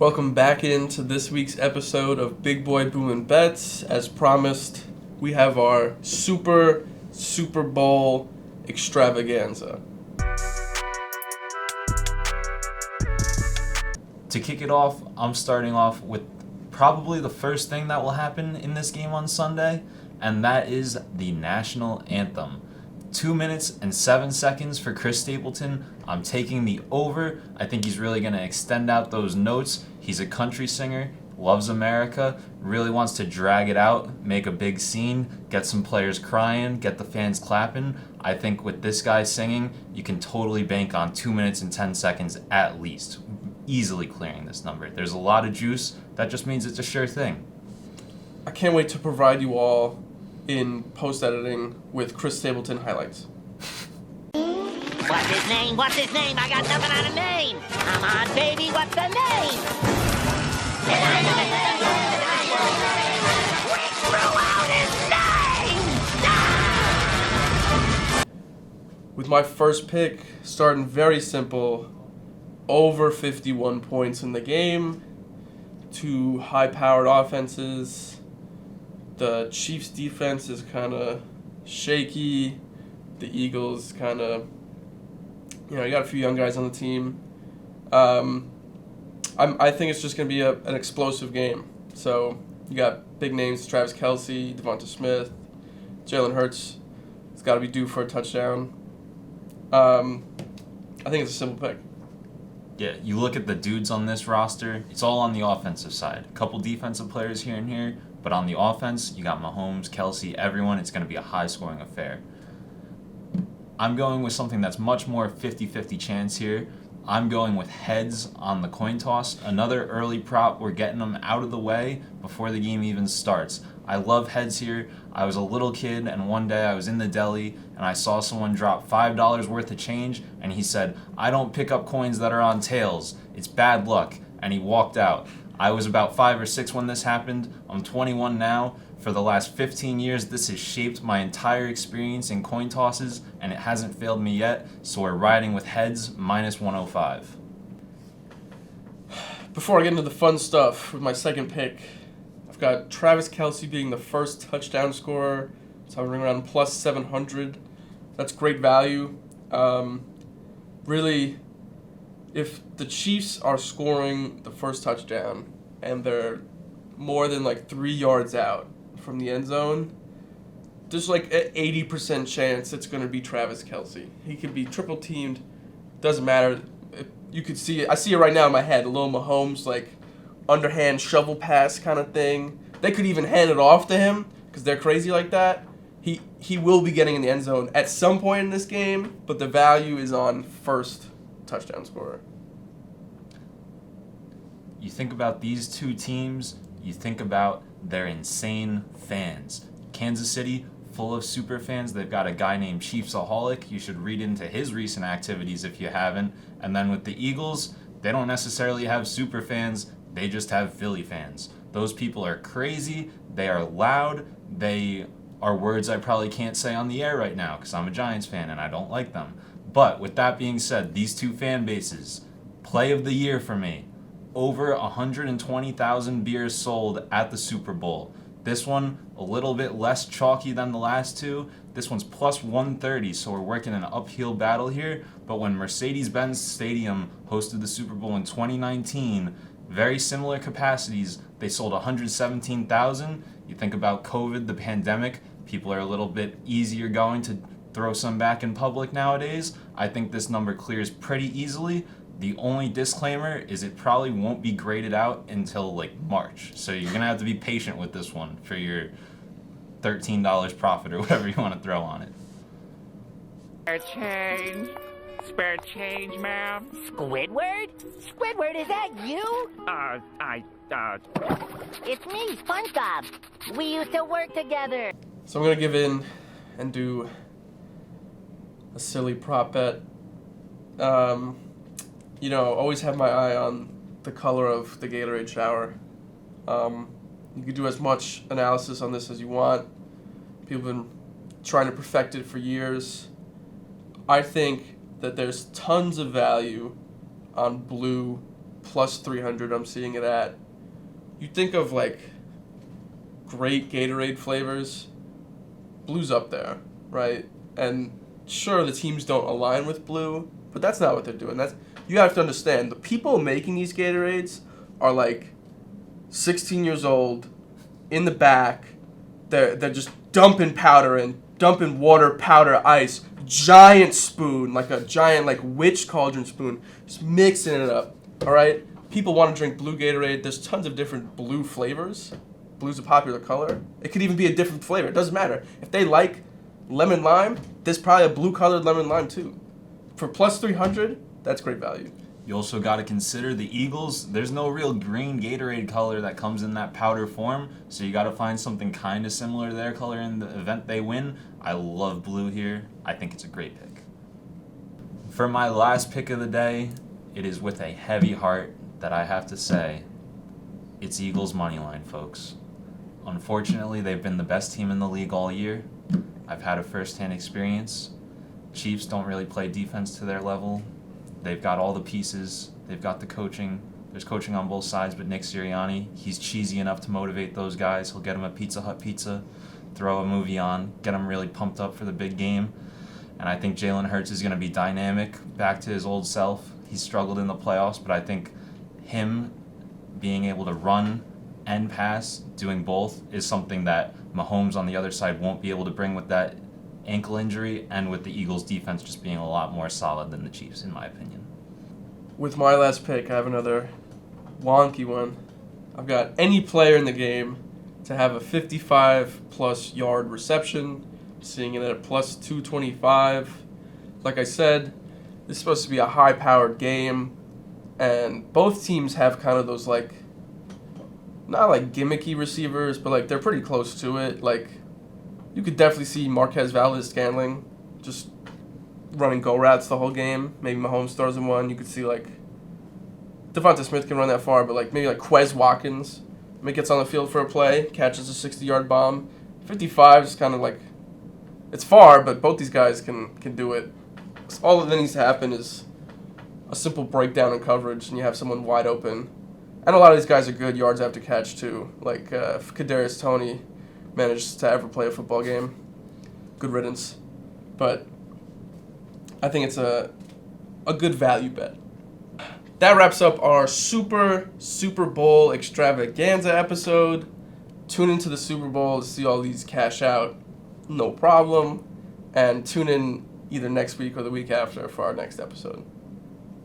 Welcome back into this week's episode of Big Boy Boomin' Bets. As promised, we have our Super Bowl Extravaganza. To kick it off, I'm starting off with probably the first thing that will happen in this game on Sunday, and that is the national anthem. 2 minutes and 7 seconds for Chris Stapleton. I'm taking the over. I think he's really going to extend out those notes. He's a country singer, loves America, really wants to drag it out, make a big scene, get some players crying, get the fans clapping. I think with this guy singing, you can totally bank on 2 minutes and 10 seconds at least, easily clearing this number. There's a lot of juice. That just means it's a sure thing. I can't wait to provide you all in post-editing with Chris Stapleton highlights. What's his name? What's his name? I got nothing on a name. Come on, baby, what's the name? We threw out his name! With my first pick, starting very simple, over 51 points in the game, two high-powered offenses. The Chiefs' defense is kind of shaky. The Eagles kind of, you got a few young guys on the team. I think it's just going to be an explosive game. So you got big names: Travis Kelce, Devonta Smith, Jalen Hurts. It's got to be due for a touchdown. I think it's a simple pick. Yeah, you look at the dudes on this roster, it's all on the offensive side. A couple defensive players here and here, but on the offense, you got Mahomes, Kelce, everyone. It's going to be a high-scoring affair. I'm going with something that's much more 50-50 chance here. I'm going with heads on the coin toss. Another early prop. We're getting them out of the way before the game even starts. I love heads here. I was a little kid, and one day I was in the deli, and I saw someone drop $5 worth of change, and he said, "I don't pick up coins that are on tails. It's bad luck." And he walked out. I was about 5 or 6 when this happened. I'm 21 now. For the last 15 years, this has shaped my entire experience in coin tosses, and it hasn't failed me yet, so we're riding with heads minus 105. Before I get into the fun stuff with my second pick, I've got Travis Kelce being the first touchdown scorer. It's hovering around plus 700. That's great value. Really, if the Chiefs are scoring the first touchdown and they're more than 3 yards out from the end zone, there's an 80% chance it's going to be Travis Kelce. He could be triple teamed. Doesn't matter. You could see it. I see it right now in my head. A little Mahomes underhand shovel pass kind of thing. They could even hand it off to him because they're crazy like that. He will be getting in the end zone at some point in this game, but the value is on first touchdown scorer. You think about these two teams, you think about their insane fans. Kansas City, full of super fans. They've got a guy named Chiefsaholic. You should read into his recent activities if you haven't. And then with the Eagles, they don't necessarily have super fans. They just have Philly fans. Those people are crazy. They are loud. They are words I probably can't say on the air right now because I'm a Giants fan and I don't like them. But with that being said, these two fan bases, play of the year for me. Over 120,000 beers sold at the Super Bowl. This one, a little bit less chalky than the last two. This one's plus 130, so we're working an uphill battle here. But when Mercedes-Benz Stadium hosted the Super Bowl in 2019, very similar capacities, they sold 117,000. You think about COVID, the pandemic, people are a little bit easier going to throw some back in public nowadays. I think this number clears pretty easily. The only disclaimer is it probably won't be graded out until March. So you're going to have to be patient with this one for your $13 profit or whatever you want to throw on it. Spare change, ma'am. Squidward? Squidward, is that you? It's me, SpongeBob. We used to work together. So I'm going to give in and do a silly prop bet. Always have my eye on the color of the Gatorade shower. You can do as much analysis on this as you want. People have been trying to perfect it for years. I think that there's tons of value on blue plus 300 I'm seeing it at. You think of like great Gatorade flavors, blue's up there, right? And sure, the teams don't align with blue, but that's not what they're doing. You have to understand, the people making these Gatorades are like 16 years old, in the back. They're just dumping powder in, dumping water, powder, ice, giant spoon, like a giant like witch cauldron spoon, just mixing it up. All right, people want to drink blue Gatorade. There's tons of different blue flavors. Blue's a popular color. It could even be a different flavor. It doesn't matter. If they like lemon lime, there's probably a blue colored lemon lime too. For plus 300, that's great value. You also got to consider the Eagles. There's no real green Gatorade color that comes in that powder form, so you got to find something kind of similar to their color in the event they win. I love blue here. I think it's a great pick. For my last pick of the day, it is with a heavy heart that I have to say, it's Eagles money line, folks. Unfortunately, they've been the best team in the league all year. I've had a first-hand experience. Chiefs don't really play defense to their level. They've got all the pieces. They've got the coaching. There's coaching on both sides, but Nick Sirianni, he's cheesy enough to motivate those guys. He'll get them a Pizza Hut pizza, throw a movie on, get them really pumped up for the big game. And I think Jalen Hurts is going to be dynamic, back to his old self. He's struggled in the playoffs, but I think him being able to run and pass, doing both, is something that Mahomes on the other side won't be able to bring with that ankle injury, and with the Eagles' defense just being a lot more solid than the Chiefs, in my opinion. With my last pick, I have another wonky one. I've got any player in the game to have a 55-plus yard reception, seeing it at plus 225. Like I said, this is supposed to be a high-powered game, and both teams have kind of those, like, not like gimmicky receivers, but like they're pretty close to it. Like, you could definitely see Marquez Valdes-Scantling just running go routes the whole game. Maybe Mahomes throws him one. You could see like Devonta Smith can run that far, but like maybe like Quez Watkins gets on the field for a play, catches a 60-yard bomb. 55 is kind of like, it's far, but both these guys can do it. So all that needs to happen is a simple breakdown in coverage, and you have someone wide open. And a lot of these guys are good yards after catch too. Like if Kadarius Toney managed to ever play a football game, good riddance. But I think it's a good value bet. That wraps up our Super Bowl Extravaganza episode. Tune into the Super Bowl to see all these cash out, no problem. And tune in either next week or the week after for our next episode.